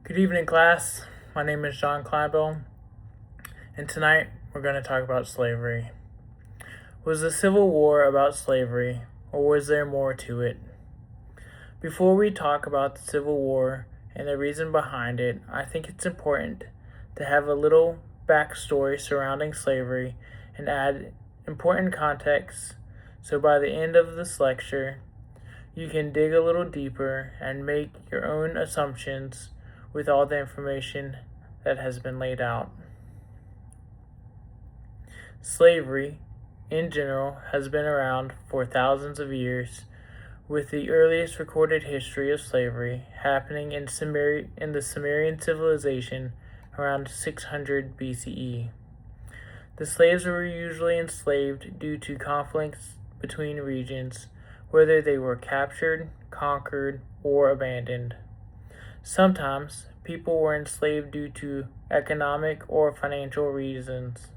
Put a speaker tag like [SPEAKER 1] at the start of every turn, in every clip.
[SPEAKER 1] Good evening, class. My name is John Kleinbell, and tonight we're going to talk about slavery. Was the Civil War about slavery, or was there more to it? Before we talk about the Civil War and the reason behind it, I think it's important to have a little backstory surrounding slavery and add important context so by the end of this lecture, you can dig a little deeper and make your own assumptions with all the information that has been laid out. Slavery, in general, has been around for thousands of years, with the earliest recorded history of slavery happening in the Sumerian civilization around 600 BCE. The slaves were usually enslaved due to conflicts between regions, whether they were captured, conquered, or abandoned. Sometimes, people were enslaved due to economic or financial reasons.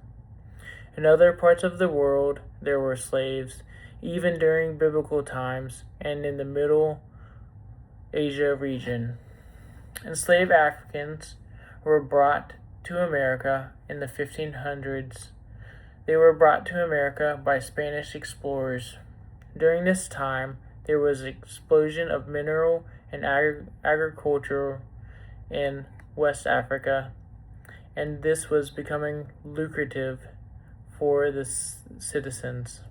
[SPEAKER 1] In other parts of the world, there were slaves, even during biblical times and in the Middle Asia region. Enslaved Africans were brought to America in the 1500s. They were brought to America by Spanish explorers. During this time, there was an explosion of mineral and agriculture in West Africa, and this was becoming lucrative for the citizens.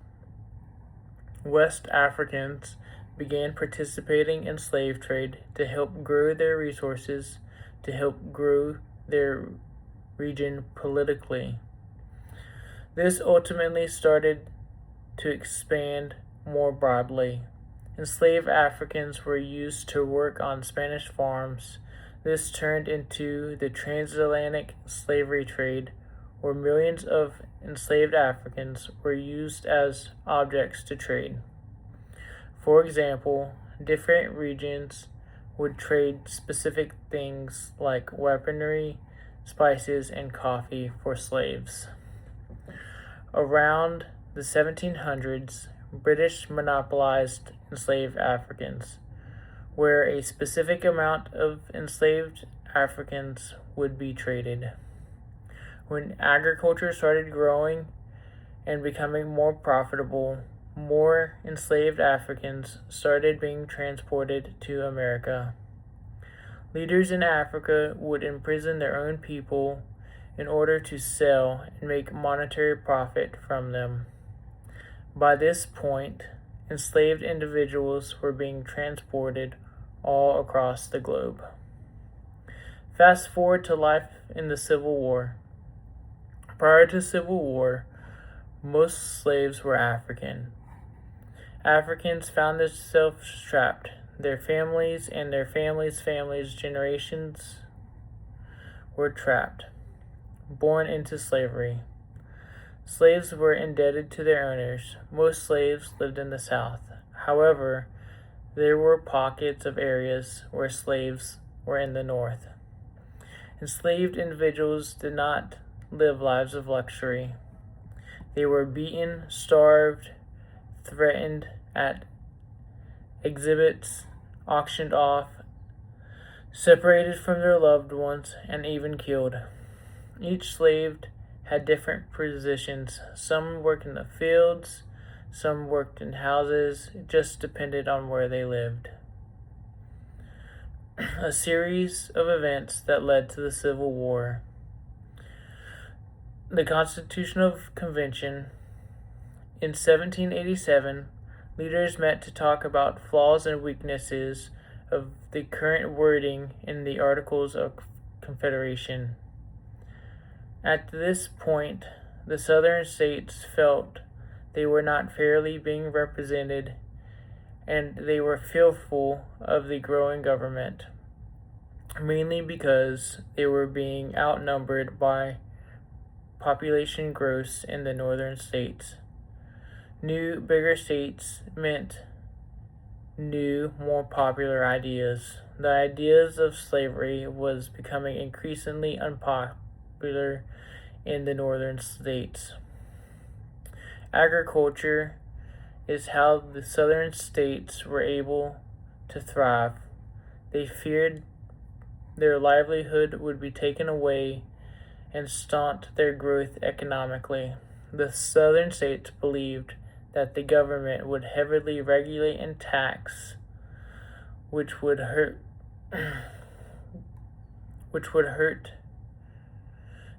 [SPEAKER 1] West Africans began participating in slave trade to help grow their resources, to help grow their region politically. This ultimately started to expand more broadly. Enslaved Africans were used to work on Spanish farms. This turned into the transatlantic slavery trade, where millions of enslaved Africans were used as objects to trade. For example, different regions would trade specific things like weaponry, spices, and coffee for slaves. Around the 1700s, British monopolized enslaved Africans, where a specific amount of enslaved Africans would be traded. When agriculture started growing and becoming more profitable, more enslaved Africans started being transported to America. Leaders in Africa would imprison their own people in order to sell and make monetary profit from them. By this point, enslaved individuals were being transported all across the globe. Fast forward to life in the Civil War. Prior to Civil War, most slaves were African. Africans found themselves trapped. Their families and their families' generations were trapped, born into slavery. Slaves were indebted to their owners. Most slaves lived in the South. However, there were pockets of areas where slaves were in the North. Enslaved individuals did not live lives of luxury. They were beaten, starved, threatened at exhibits, auctioned off, separated from their loved ones, and even killed. Each slave had different positions. Some worked in the fields, some worked in houses. It just depended on where they lived. A series of events that led to the Civil War. The Constitutional Convention. In 1787, leaders met to talk about flaws and weaknesses of the current wording in the Articles of Confederation. At this point, the Southern states felt they were not fairly being represented, and they were fearful of the growing government, mainly because they were being outnumbered by population growth in the northern states. New, bigger states meant new, more popular ideas. The ideas of slavery was becoming increasingly unpopular in the northern states. Agriculture is how the southern states were able to thrive. They feared their livelihood would be taken away and stunt their growth economically. The southern states believed that the government would heavily regulate and tax, which would hurt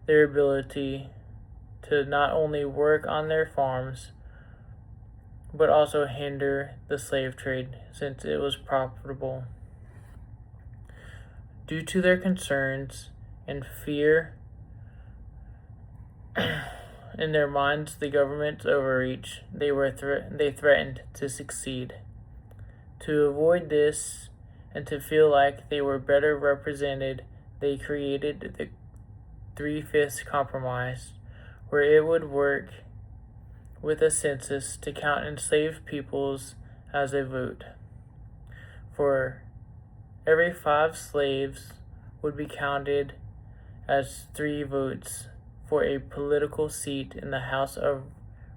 [SPEAKER 1] their ability to not only work on their farms, but also hinder the slave trade since it was profitable. Due to their concerns and fear in their minds the government's overreach, they threatened to succeed. To avoid this and to feel like they were better represented, they created the Three-Fifths Compromise, where it would work with a census to count enslaved peoples as a vote. For every 5 slaves would be counted as 3 votes for a political seat in the House of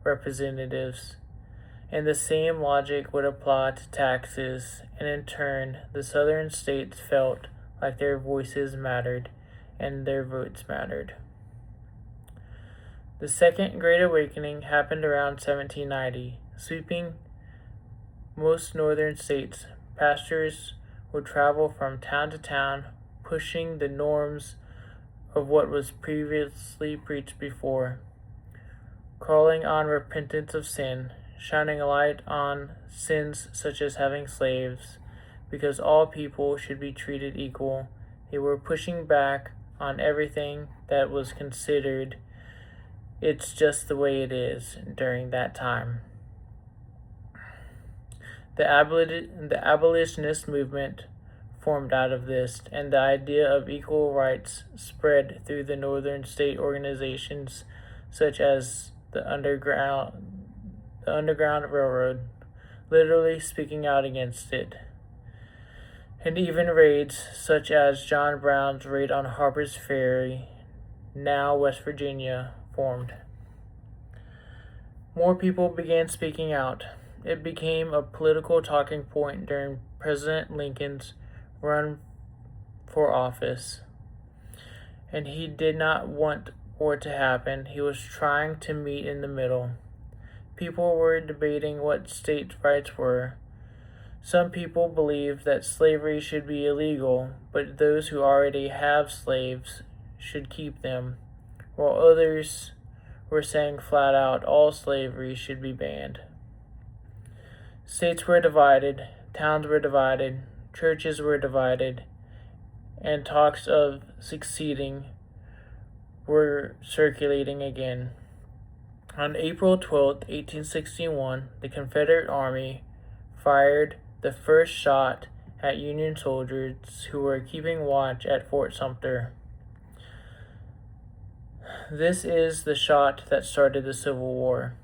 [SPEAKER 1] Representatives. And the same logic would apply to taxes, and in turn, the southern states felt like their voices mattered and their votes mattered. The Second Great Awakening happened around 1790, sweeping most northern states. Pastors would travel from town to town, pushing the norms of what was previously preached before, calling on repentance of sin, shining a light on sins such as having slaves, because all people should be treated equal. They were pushing back on everything that was considered "it's just the way it is" during that time. The abolitionist movement formed out of this, and the idea of equal rights spread through the northern state organizations such as the Underground Railroad, literally speaking out against it, and even raids such as John Brown's raid on Harper's Ferry, now West Virginia, formed. More people began speaking out. It became a political talking point during President Lincoln's run for office, and he did not want war to happen. He was trying to meet in the middle. People were debating what states' rights were. Some people believed that slavery should be illegal, but those who already have slaves should keep them, while others were saying flat out all slavery should be banned. States were divided, towns were divided, churches were divided, and talks of seceding were circulating again. On April 12, 1861, the Confederate Army fired the first shot at Union soldiers who were keeping watch at Fort Sumter. This is the shot that started the Civil War.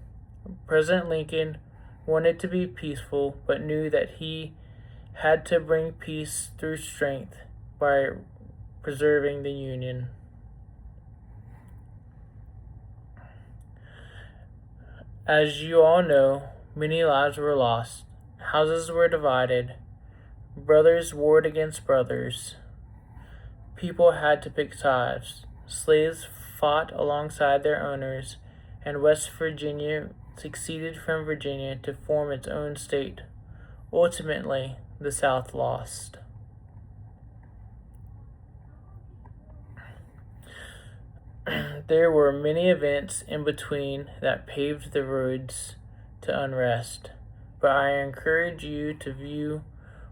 [SPEAKER 1] President Lincoln wanted to be peaceful, but knew that he had to bring peace through strength by preserving the Union. As you all know, many lives were lost. Houses were divided. Brothers warred against brothers. People had to pick sides. Slaves fought alongside their owners, and West Virginia seceded from Virginia to form its own state. Ultimately, the South lost. There were many events in between that paved the roads to unrest, but I encourage you to view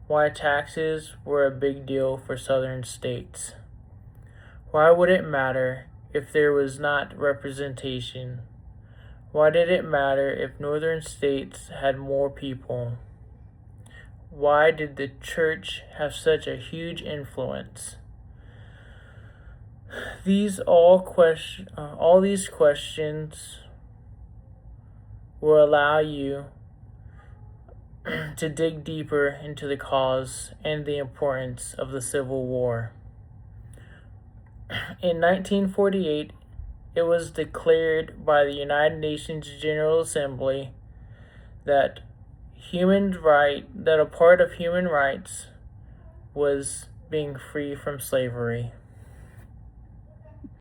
[SPEAKER 1] why taxes were a big deal for southern states. Why would it matter if there was not representation? Why did it matter if northern states had more people? Why did the church have such a huge influence? All these questions will allow you to dig deeper into the cause and the importance of the Civil War. In 1948, it was declared by the United Nations General Assembly that a part of human rights was being free from slavery.